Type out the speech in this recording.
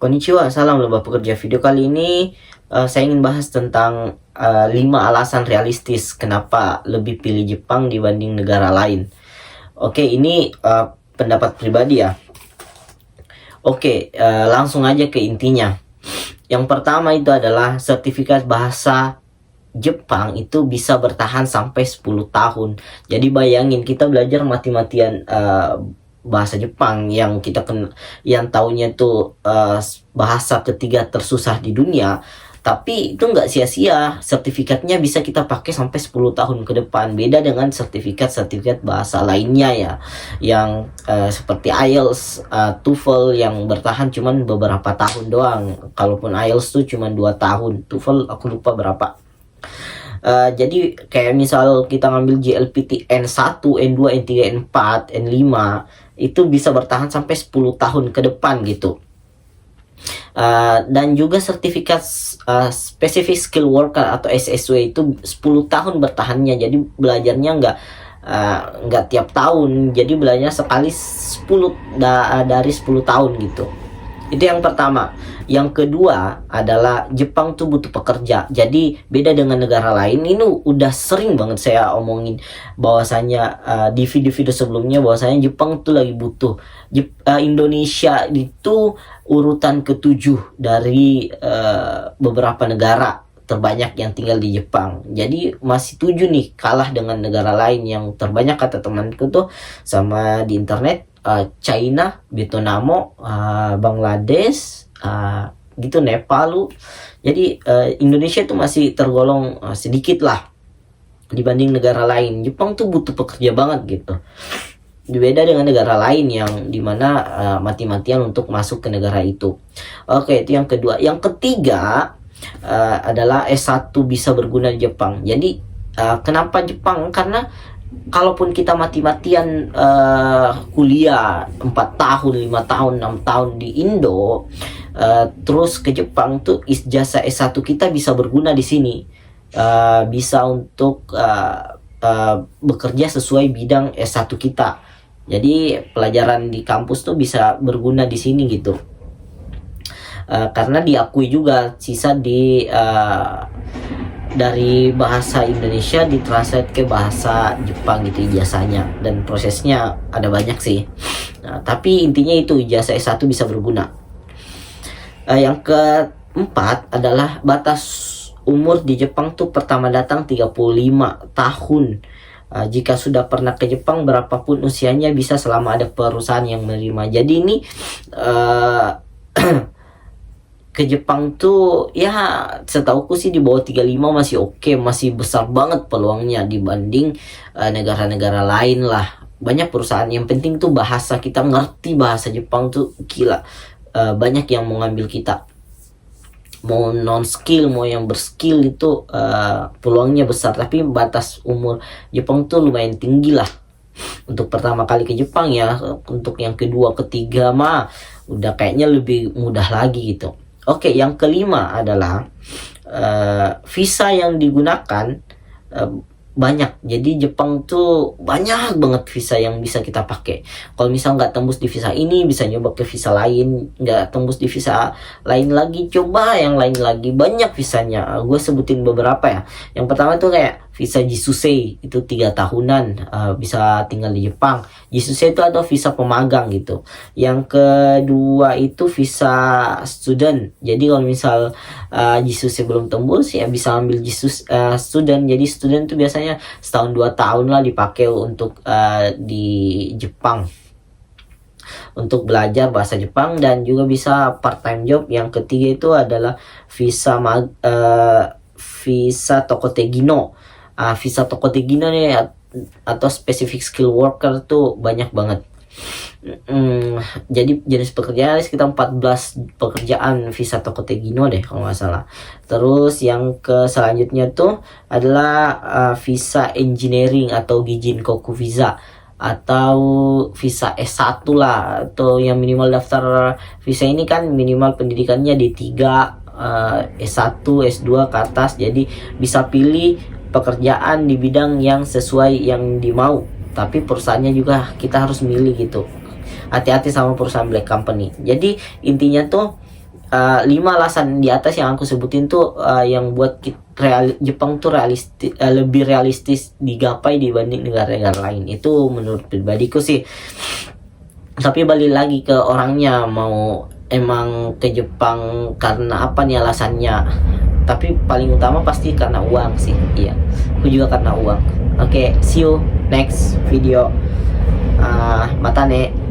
Konnichiwa, salam lomba pekerja. Video kali ini saya ingin bahas tentang 5 alasan realistis kenapa lebih pilih Jepang dibanding negara lain. Oke, ini pendapat pribadi ya. Oke, langsung aja ke intinya. Yang pertama itu adalah sertifikat bahasa Jepang itu bisa bertahan sampai 10 tahun. Jadi bayangin kita belajar mati-matian bahasa Jepang yang yang taunya itu bahasa ketiga tersusah di dunia, tapi itu nggak sia-sia, sertifikatnya bisa kita pakai sampai 10 tahun ke depan. Beda dengan sertifikat bahasa lainnya ya, yang seperti IELTS, TOEFL yang bertahan cuman beberapa tahun doang. Kalaupun IELTS tuh cuman 2 tahun, TOEFL aku lupa berapa. Jadi kayak misal kita ngambil JLPT N1, N2, N3, N4, N5 itu bisa bertahan sampai 10 tahun ke depan gitu. Dan juga sertifikat Specific Skill Worker atau SSW itu 10 tahun bertahannya. Jadi belajarnya nggak tiap tahun. Jadi belajarnya sekali 10 dari 10 tahun gitu. Itu yang pertama. Yang kedua adalah Jepang tuh butuh pekerja. Jadi beda dengan negara lain. Ini udah sering banget saya omongin bahwasanya di video-video sebelumnya bahwasanya Jepang tuh lagi butuh. Indonesia itu urutan ke-7 dari beberapa negara terbanyak yang tinggal di Jepang. Jadi masih 7 nih, kalah dengan negara lain yang terbanyak kata temanku tuh sama di internet. China, Vietnam, Bangladesh, gitu, Nepal. Jadi Indonesia itu masih tergolong sedikit lah dibanding negara lain. Jepang tuh butuh pekerja banget gitu. Beda dengan negara lain yang dimana mati-matian untuk masuk ke negara itu. Oke, itu yang kedua. Yang ketiga adalah S1 bisa berguna di Jepang. Jadi kenapa Jepang? Karena kalaupun kita mati-matian kuliah 4 tahun, 5 tahun, 6 tahun di Indo, terus ke Jepang tuh ijazah S1 kita bisa berguna di sini. Bisa untuk bekerja sesuai bidang S1 kita. Jadi pelajaran di kampus tuh bisa berguna di sini gitu. Karena diakui juga sisa dari bahasa Indonesia ditranslate ke bahasa Jepang gitu ijazahnya, dan prosesnya ada banyak sih. Tapi intinya itu ijazah S1 bisa berguna. Yang keempat adalah batas umur di Jepang tuh pertama datang 35 tahun. Jika sudah pernah ke Jepang berapapun usianya bisa selama ada perusahaan yang menerima. Jadi ini ke Jepang tuh ya setauku sih di bawah 35 masih oke, masih besar banget peluangnya dibanding negara-negara lain lah. Banyak perusahaan, yang penting tuh bahasa, kita ngerti bahasa Jepang tuh gila. Banyak yang mau ngambil kita, mau non skill mau yang berskill itu peluangnya besar. Tapi batas umur Jepang tuh lumayan tinggi lah untuk pertama kali ke Jepang ya. Untuk yang kedua ketiga mah udah kayaknya lebih mudah lagi gitu. Oke, yang kelima adalah visa yang digunakan banyak. Jadi Jepang tuh banyak banget visa yang bisa kita pakai. Kalau misal nggak tembus di visa ini, bisa nyoba ke visa lain. Nggak tembus di visa lain lagi, coba yang lain lagi. Banyak visanya. Gue sebutin beberapa ya. Yang pertama tuh kayak visa Jisusei, itu 3 tahunan bisa tinggal di Jepang. Jisusei itu atau visa pemagang gitu. Yang kedua itu visa student. Jadi kalau misal Jisusei belum tembus ya bisa ambil student. Jadi student tuh biasanya setahun 2 tahun lah dipakai untuk di Jepang untuk belajar bahasa Jepang, dan juga bisa part time job. Yang ketiga itu adalah visa Tokotegino. Visa Tokotegino nih atau Specific Skill Worker tuh banyak banget. Jadi jenis pekerjaan sekitar 14 pekerjaan visa Tokotegino deh kalau nggak salah. Terus yang selanjutnya tuh adalah visa engineering atau Gijinkoku visa, atau visa S1 lah, atau yang minimal daftar visa ini kan minimal pendidikannya D3, S1, S2 ke atas. Jadi bisa pilih pekerjaan di bidang yang sesuai yang dimau, tapi perusahaannya juga kita harus milih gitu. Hati-hati sama perusahaan black company. Jadi intinya tuh 5 alasan di atas yang aku sebutin tuh yang buat Jepang tuh lebih realistis digapai dibanding negara-negara lain. Itu menurut pribadiku sih. Tapi balik lagi ke orangnya, mau emang ke Jepang karena apa nih alasannya. Tapi paling utama pasti karena uang sih. Iya, aku juga karena uang. Oke, see you next video. Mata ne.